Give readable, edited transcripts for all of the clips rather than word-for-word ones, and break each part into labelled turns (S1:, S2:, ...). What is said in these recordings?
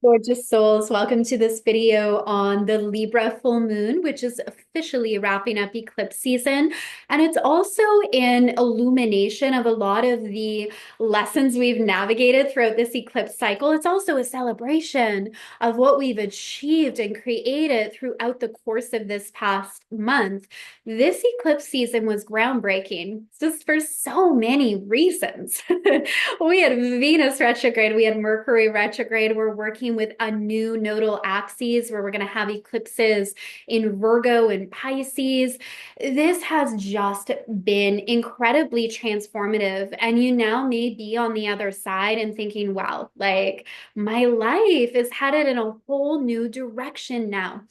S1: Gorgeous souls, welcome to this video on the Libra full moon, which is officially wrapping up eclipse season. And it's also an illumination of a lot of the lessons we've navigated throughout this eclipse cycle. It's also a celebration of what we've achieved and created throughout the course of this past month. This eclipse season was groundbreaking, just for so many reasons. We had Venus retrograde, we had Mercury retrograde. We're working with a new nodal axis where we're going to have eclipses in Virgo and Pisces. This has just been incredibly transformative. And you now may be on the other side and thinking, wow, like my life is headed in a whole new direction now.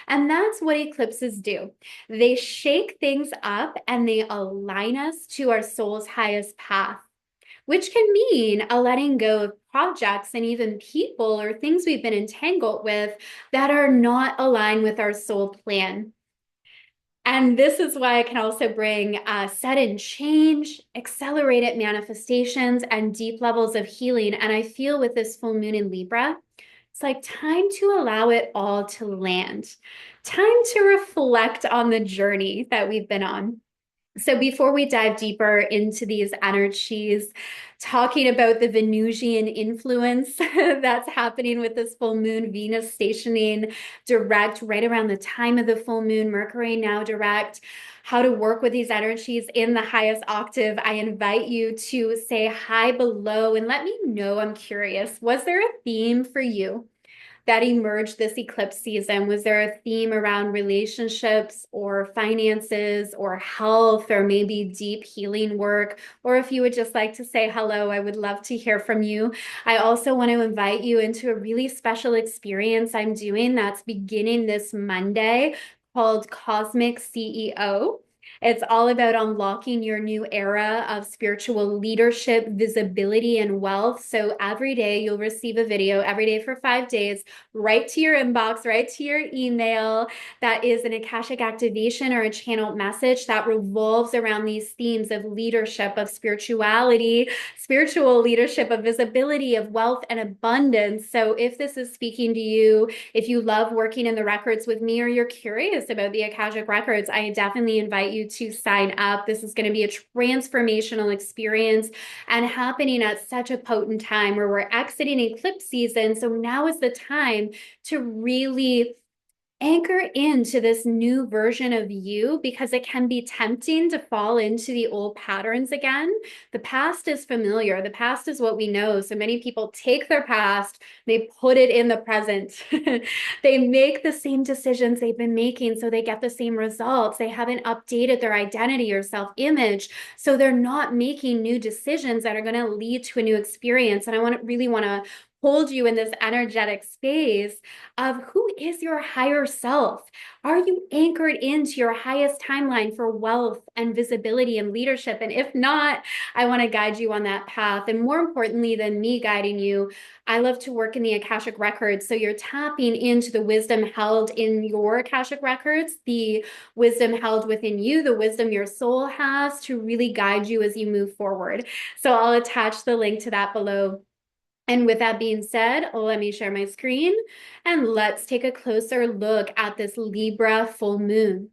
S1: And that's what eclipses do. They shake things up and they align us to our soul's highest path, which can mean a letting go of projects and even people or things we've been entangled with that are not aligned with our soul plan. And this is why it can also bring sudden change, accelerated manifestations, and deep levels of healing. And I feel with this full moon in Libra, it's like time to allow it all to land, time to reflect on the journey that we've been on. So before we dive deeper into these energies, talking about the Venusian influence that's happening with this full moon, Venus stationing direct right around the time of the full moon, Mercury now direct, how to work with these energies in the highest octave, I invite you to say hi below and let me know. I'm curious, was there a theme for you that emerged this eclipse season? Was there a theme around relationships or finances or health or maybe deep healing work? Or if you would just like to say hello, I would love to hear from you. I also want to invite you into a really special experience I'm doing that's beginning this Monday called Cosmic CEO. It's all about unlocking your new era of spiritual leadership, visibility, and wealth. So every day you'll receive a video every day for 5 days, right to your inbox, right to your email. That is an Akashic activation or a channeled message that revolves around these themes of leadership, of spirituality, spiritual leadership, of visibility, of wealth and abundance. So if this is speaking to you, if you love working in the records with me or you're curious about the Akashic records, I definitely invite you to sign up. This is going to be a transformational experience and happening at such a potent time where we're exiting eclipse season. So now is the time to really anchor into this new version of you, because it can be tempting to fall into the old patterns again. The past is familiar. The past is what we know. So many people take their past, they put it in the present. They make the same decisions they've been making, so they get the same results. They haven't updated their identity or self-image, so they're not making new decisions that are going to lead to a new experience. And I really want to hold you in this energetic space of who is your higher self? Are you anchored into your highest timeline for wealth and visibility and leadership? And if not, I want to guide you on that path. And more importantly than me guiding you, I love to work in the Akashic records. So you're tapping into the wisdom held in your Akashic records, the wisdom held within you, the wisdom your soul has to really guide you as you move forward. So I'll attach the link to that below. And with that being said, let me share my screen and let's take a closer look at this Libra full moon.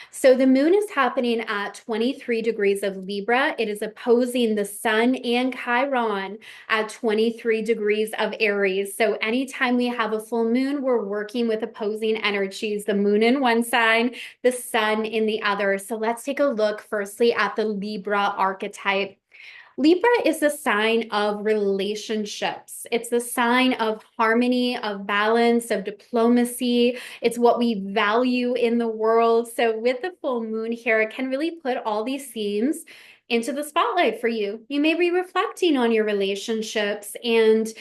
S1: So the moon is happening at 23 degrees of Libra. It is opposing the sun and Chiron at 23 degrees of Aries. So anytime we have a full moon, we're working with opposing energies, the moon in one sign, the sun in the other. So let's take a look firstly at the Libra archetype. Libra is the sign of relationships. It's the sign of harmony, of balance, of diplomacy. It's what we value in the world. So with the full moon here, it can really put all these themes into the spotlight for you. You may be reflecting on your relationships and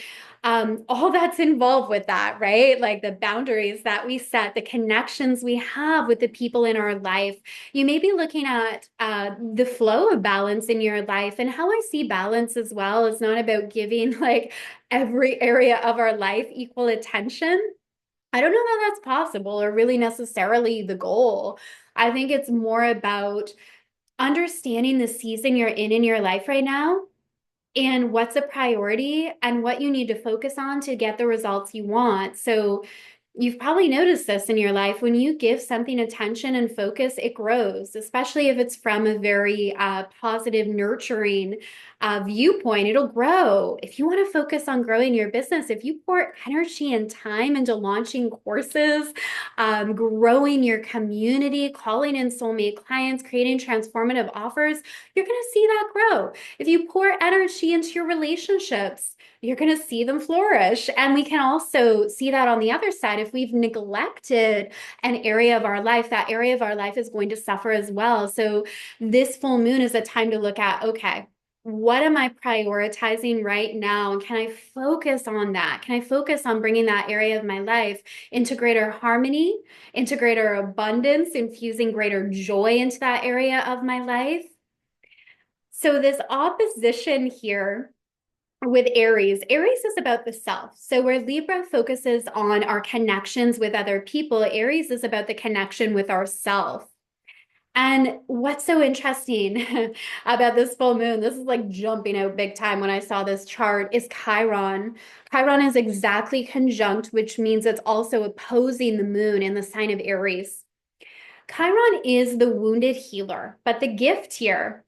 S1: all that's involved with that, right? Like the boundaries that we set, the connections we have with the people in our life. You may be looking at the flow of balance in your life. And how I see balance as well is not about giving like every area of our life equal attention. I don't know how that's possible or really necessarily the goal. I think it's more about understanding the season you're in your life right now and what's a priority and what you need to focus on to get the results you want. So you've probably noticed this in your life. When you give something attention and focus, it grows, especially if it's from a very positive, nurturing viewpoint. It'll grow. If you want to focus on growing your business, if you pour energy and time into launching courses, growing your community, calling in soulmate clients, creating transformative offers, you're going to see that grow. If you pour energy into your relationships, you're going to see them flourish. And we can also see that on the other side. If we've neglected an area of our life, that area of our life is going to suffer as well. So this full moon is a time to look at, okay, what am I prioritizing right now? And can I focus on that? Can I focus on bringing that area of my life into greater harmony, into greater abundance, infusing greater joy into that area of my life? So this opposition here with Aries, Aries is about the self. So where Libra focuses on our connections with other people, Aries is about the connection with ourself. And what's so interesting about this full moon, this is like jumping out big time when I saw this chart, is Chiron. Chiron is exactly conjunct, which means it's also opposing the moon in the sign of Aries. Chiron is the wounded healer, but the gift here,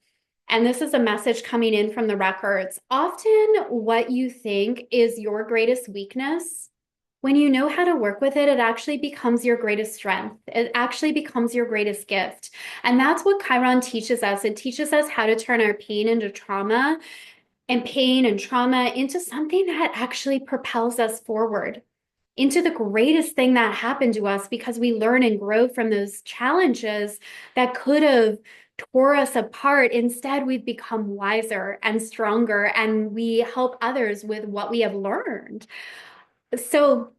S1: and this is a message coming in from the records, often what you think is your greatest weakness, when you know how to work with it, it actually becomes your greatest strength. It actually becomes your greatest gift. And that's what Chiron teaches us. It teaches us how to turn our pain into trauma and pain and trauma into something that actually propels us forward, into the greatest thing that happened to us, because we learn and grow from those challenges that could have tore us apart. Instead, we've become wiser and stronger, and we help others with what we have learned. So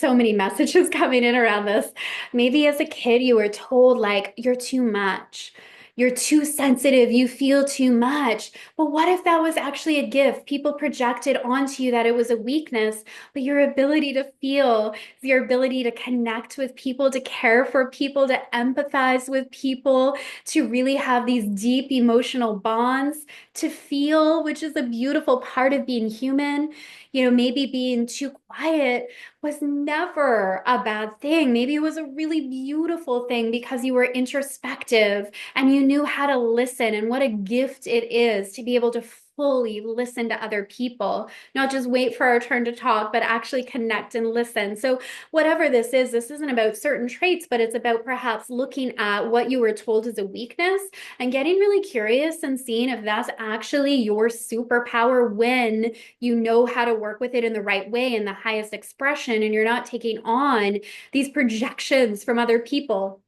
S1: many messages coming in around this. Maybe as a kid, you were told, like, you're too much. You're too sensitive. You feel too much. But what if that was actually a gift? People projected onto you that it was a weakness, but your ability to feel, your ability to connect with people, to care for people, to empathize with people, to really have these deep emotional bonds, to feel, which is a beautiful part of being human. Maybe being too quiet was never a bad thing. Maybe it was a really beautiful thing because you were introspective and you knew how to listen, and what a gift it is to be able to fully listen to other people, not just wait for our turn to talk, but actually connect and listen. So whatever this isn't about certain traits, but it's about perhaps looking at what you were told is a weakness and getting really curious and seeing if that's actually your superpower when you know how to work with it in the right way, in the highest expression, and you're not taking on these projections from other people.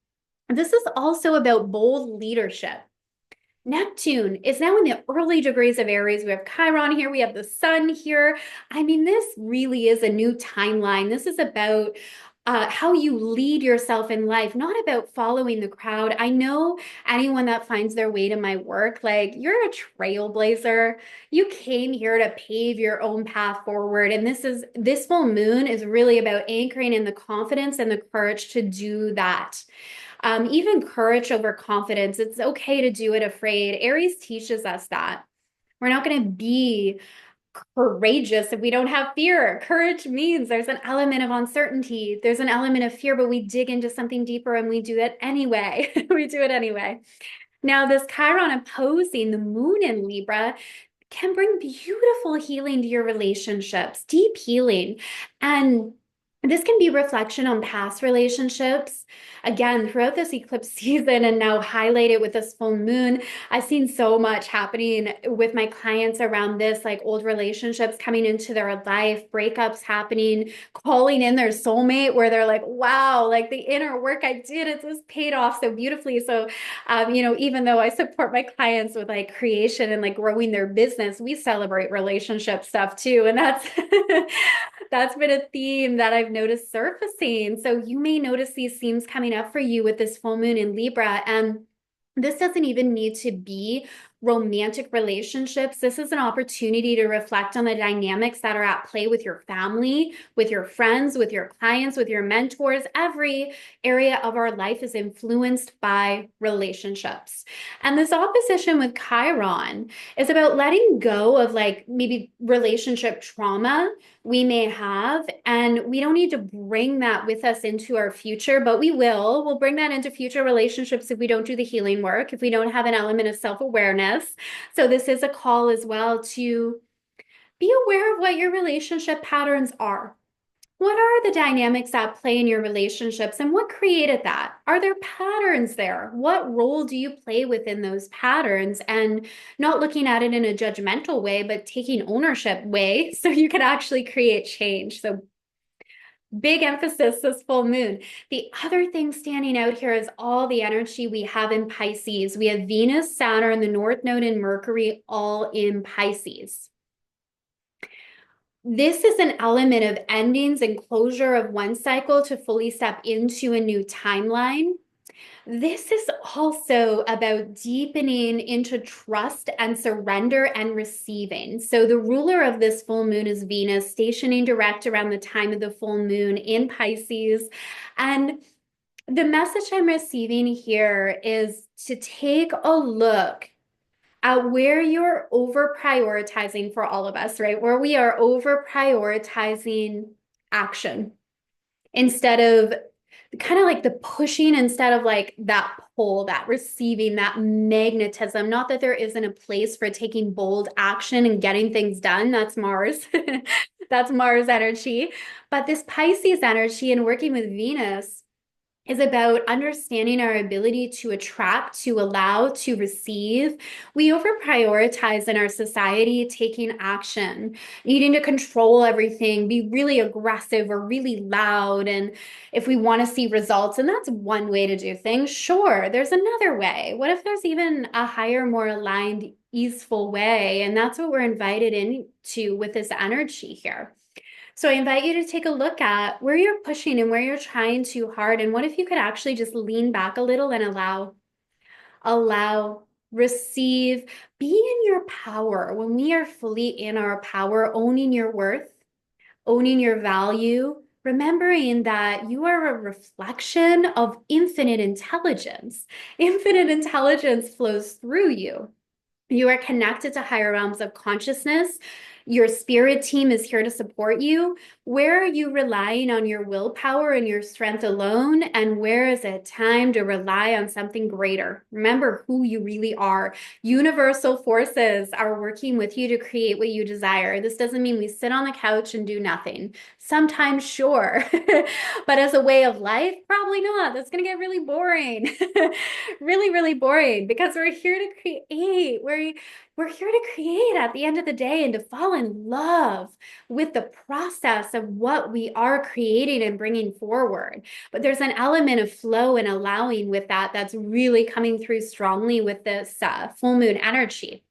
S1: This is also about bold leadership. Neptune is now in the early degrees of Aries. We have Chiron here. We have the sun here. I mean, this really is a new timeline. This is about how you lead yourself in life, not about following the crowd. I know anyone that finds their way to my work, like, you're a trailblazer. You came here to pave your own path forward. And this full moon is really about anchoring in the confidence and the courage to do that. Even courage over confidence. It's okay to do it afraid. Aries teaches us that. We're not going to be courageous if we don't have fear. Courage means there's an element of uncertainty, there's an element of fear, but we dig into something deeper and we do it anyway. We do it anyway. Now, this Chiron opposing the moon in Libra can bring beautiful healing to your relationships, deep healing. And this can be reflection on past relationships. Again, throughout this eclipse season and now highlighted with this full moon, I've seen so much happening with my clients around this, like old relationships coming into their life, breakups happening, calling in their soulmate where they're like, wow, like the inner work I did, it just paid off so beautifully. So, even though I support my clients with like creation and like growing their business, we celebrate relationship stuff too. And that's that's been a theme that I've noticed surfacing. So you may notice these themes coming up for you with this full moon in Libra. And this doesn't even need to be romantic relationships, this is an opportunity to reflect on the dynamics that are at play with your family, with your friends, with your clients, with your mentors. Every area of our life is influenced by relationships. And this opposition with Chiron is about letting go of like maybe relationship trauma we may have. And we don't need to bring that with us into our future, but we will. We'll bring that into future relationships if we don't do the healing work, if we don't have an element of self-awareness. So this is a call as well to be aware of what your relationship patterns are. What are the dynamics at play in your relationships and what created that? Are there patterns there? What role do you play within those patterns? And not looking at it in a judgmental way, but taking ownership way so you can actually create change. So big emphasis this full moon. The other thing standing out here is all the energy we have in Pisces. We have Venus, Saturn, the North Node, and Mercury all in Pisces. This is an element of endings and closure of one cycle to fully step into a new timeline. This is also about deepening into trust and surrender and receiving. So the ruler of this full moon is Venus, stationing direct around the time of the full moon in Pisces. And the message I'm receiving here is to take a look at where you're over prioritizing for all of us, right? Where we are over prioritizing action instead of kind of like the pushing, instead of like that pull, that receiving, that magnetism. Not that there isn't a place for taking bold action and getting things done. That's Mars. That's Mars energy. But this Pisces energy and working with Venus is about understanding our ability to attract, to allow, to receive. We over prioritize in our society taking action, needing to control everything, be really aggressive or really loud. And if we want to see results, and that's one way to do things, sure, there's another way. What if there's even a higher, more aligned, easeful way? And that's what we're invited into with this energy here. So I invite you to take a look at where you're pushing and where you're trying too hard. And what if you could actually just lean back a little and allow, receive, be in your power. When we are fully in our power, owning your worth, owning your value, remembering that you are a reflection of infinite intelligence. Infinite intelligence flows through you. You are connected to higher realms of consciousness. Your spirit team is here to support you. Where are you relying on your willpower and your strength alone? And where is it time to rely on something greater? Remember who you really are. Universal forces are working with you to create what you desire. This doesn't mean we sit on the couch and do nothing. Sometimes, sure. But as a way of life, probably not. That's going to get really boring. Really, really boring because we're here to create. We're here to create at the end of the day and to fall in love with the process of what we are creating and bringing forward. But there's an element of flow and allowing with that that's really coming through strongly with this full moon energy.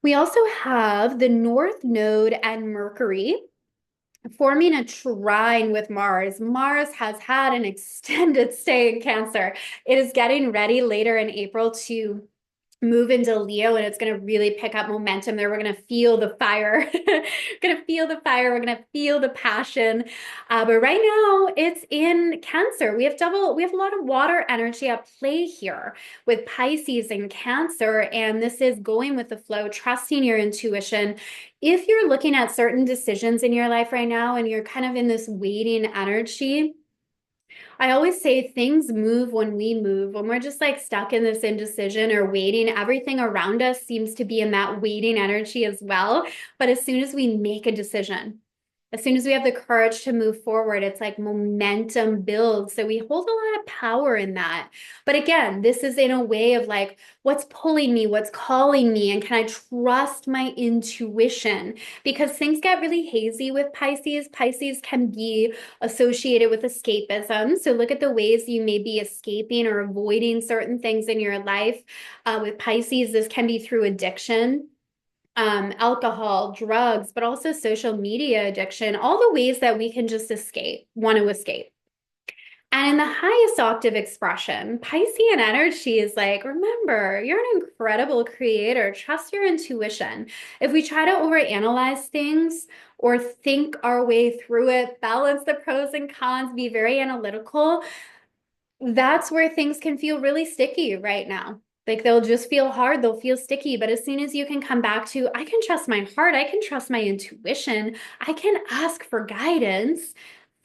S1: We also have the North Node and Mercury forming a trine with Mars. Mars has had an extended stay in Cancer. It is getting ready later in April to move into Leo, and it's going to really pick up momentum there. We're going to feel the fire. Going to feel the fire. We're going to feel the passion. But right now it's in Cancer. We have a lot of water energy at play here with Pisces and Cancer. And this is going with the flow, trusting your intuition. If you're looking at certain decisions in your life right now and you're kind of in this waiting energy, I always say things move when we move. When we're just like stuck in this indecision or waiting, everything around us seems to be in that waiting energy as well. But as soon as we make a decision, as soon as we have the courage to move forward, it's like momentum builds. So we hold a lot of power in that. But again, this is in a way of like, what's pulling me, what's calling me, and can I trust my intuition? Because things get really hazy with Pisces. Pisces can be associated with escapism. So look at the ways you may be escaping or avoiding certain things in your life. With Pisces, this can be through addiction. Alcohol, drugs, but also social media addiction, all the ways that we can just want to escape. And in the highest octave expression, Piscean energy is like, remember, you're an incredible creator. Trust your intuition. If we try to overanalyze things or think our way through it, balance the pros and cons, be very analytical, that's where things can feel really sticky right now. Like they'll just feel hard, they'll feel sticky. But as soon as you can come back to, I can trust my heart, I can trust my intuition, I can ask for guidance,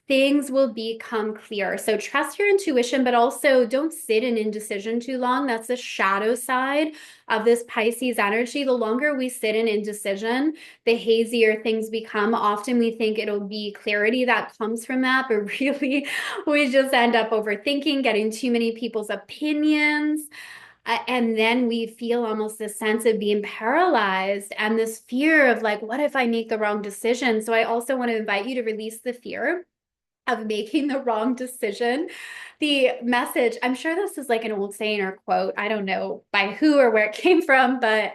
S1: things will become clear. So trust your intuition, but also don't sit in indecision too long. That's the shadow side of this Pisces energy. The longer we sit in indecision, the hazier things become. Often we think it'll be clarity that comes from that, but really we just end up overthinking, getting too many people's opinions. And then we feel almost this sense of being paralyzed and this fear of like, what if I make the wrong decision? So I also want to invite you to release the fear of making the wrong decision. The message, I'm sure this is like an old saying or quote. I don't know by who or where it came from, but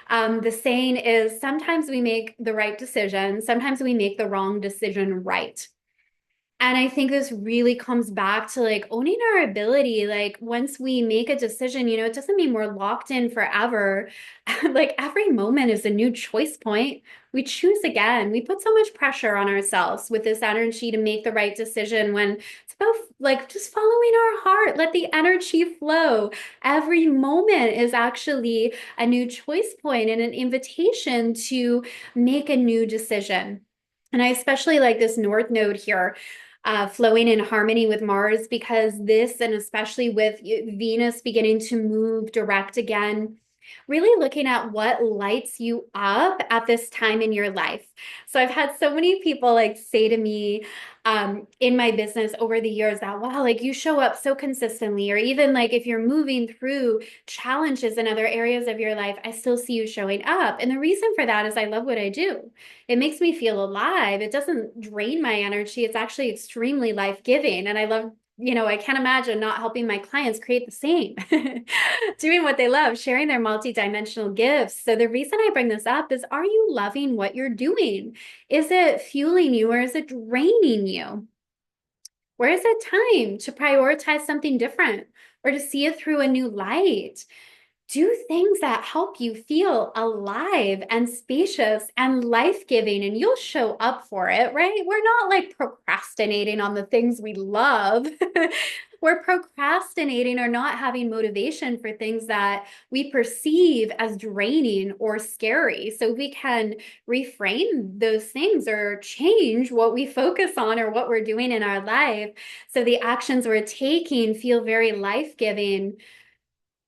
S1: the saying is sometimes we make the right decision, sometimes we make the wrong decision right. And I think this really comes back to like owning our ability. Like once we make a decision, it doesn't mean we're locked in forever. Like every moment is a new choice point. We choose again. We put so much pressure on ourselves with this energy to make the right decision when it's about like just following our heart. Let the energy flow. Every moment is actually a new choice point and an invitation to make a new decision. And I especially like this North Node here flowing in harmony with Mars because this, and especially with Venus beginning to move direct again, really looking at what lights you up at this time in your life. So I've had so many people like say to me in my business over the years that, wow, like you show up so consistently, or even like if you're moving through challenges in other areas of your life, I still see you showing up. And the reason for that is I love what I do. It makes me feel alive. It doesn't drain my energy. It's actually extremely life-giving. And I love, I can't imagine not helping my clients create the same, doing what they love, sharing their multidimensional gifts. So the reason I bring this up is, are you loving what you're doing? Is it fueling you or is it draining you? Where is it time to prioritize something different or to see it through a new light? Do things that help you feel alive and spacious and life-giving, and you'll show up for it, right? We're not like procrastinating on the things we love. We're procrastinating or not having motivation for things that we perceive as draining or scary. So we can reframe those things or change what we focus on or what we're doing in our life. So the actions we're taking feel very life-giving.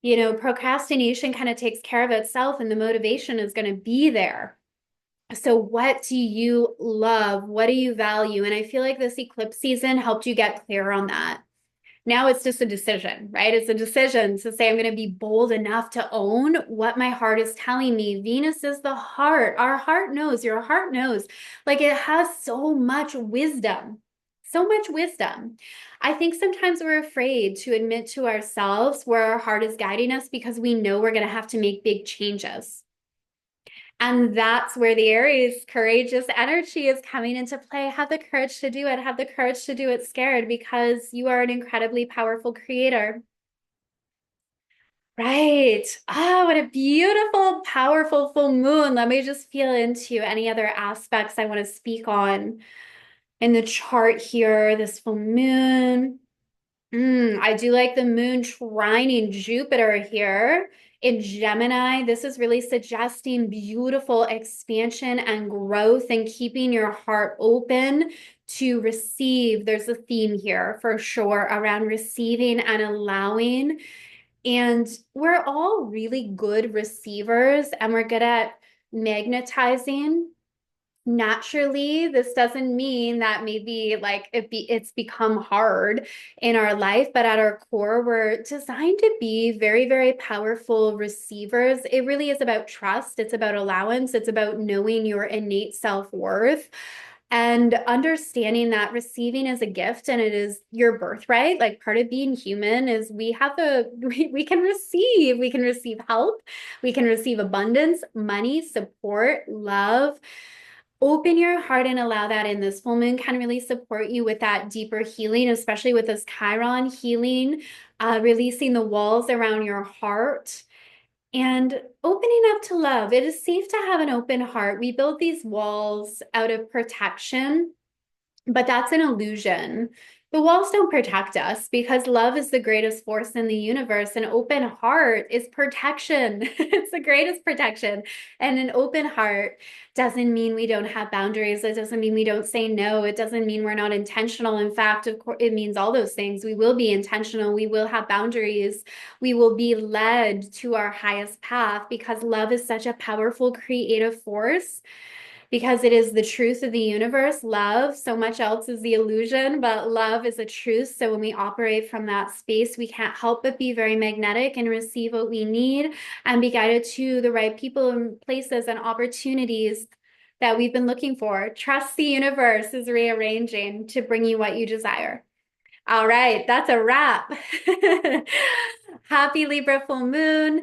S1: Procrastination kind of takes care of itself and the motivation is going to be there. So what do you love? What do you value? And I feel like this eclipse season helped you get clear on that. Now it's just a decision, right? It's a decision to say, I'm going to be bold enough to own what my heart is telling me. Venus is the heart. Our heart knows, your heart knows. Like it has so much wisdom, so much wisdom. I think sometimes we're afraid to admit to ourselves where our heart is guiding us because we know we're going to have to make big changes. And that's where the Aries courageous energy is coming into play. Have the courage to do it. Have the courage to do it scared because you are an incredibly powerful creator. Right. Ah, what a beautiful, powerful full moon. Let me just feel into any other aspects I want to speak on in the chart here. This full moon. I do like the moon trining Jupiter here in Gemini. This is really suggesting beautiful expansion and growth and keeping your heart open to receive. There's a theme here for sure around receiving and allowing. And we're all really good receivers and we're good at magnetizing naturally. This doesn't mean that maybe like it's become hard in our life, but at our core we're designed to be very, very powerful receivers. It really is about trust. It's about allowance. It's about knowing your innate self-worth and understanding that receiving is a gift and it is your birthright. Like part of being human is we we can receive help, we can receive abundance, money, support, love, Open your heart and allow that in. This full moon can really support you with that deeper healing, especially with this Chiron healing, releasing the walls around your heart and opening up to love. It is safe to have an open heart. We build these walls out of protection, but that's an illusion. The walls don't protect us because love is the greatest force in the universe. An open heart is protection. It's the greatest protection. And an open heart doesn't mean we don't have boundaries. It doesn't mean we don't say no. It doesn't mean we're not intentional. In fact, of course, it means all those things. We will be intentional. We will have boundaries. We will be led to our highest path because love is such a powerful creative force, because it is the truth of the universe, love. So much else is the illusion, but love is a truth. So when we operate from that space, we can't help but be very magnetic and receive what we need and be guided to the right people and places and opportunities that we've been looking for. Trust the universe is rearranging to bring you what you desire. All right, that's a wrap. Happy Libra full moon.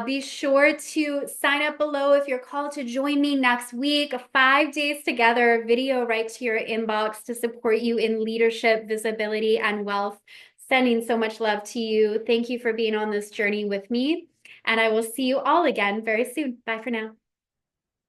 S1: Be sure to sign up below if you're called to join me next week. 5 days together, video right to your inbox to support you in leadership, visibility, and wealth. Sending so much love to you. Thank you for being on this journey with me. And I will see you all again very soon. Bye for now.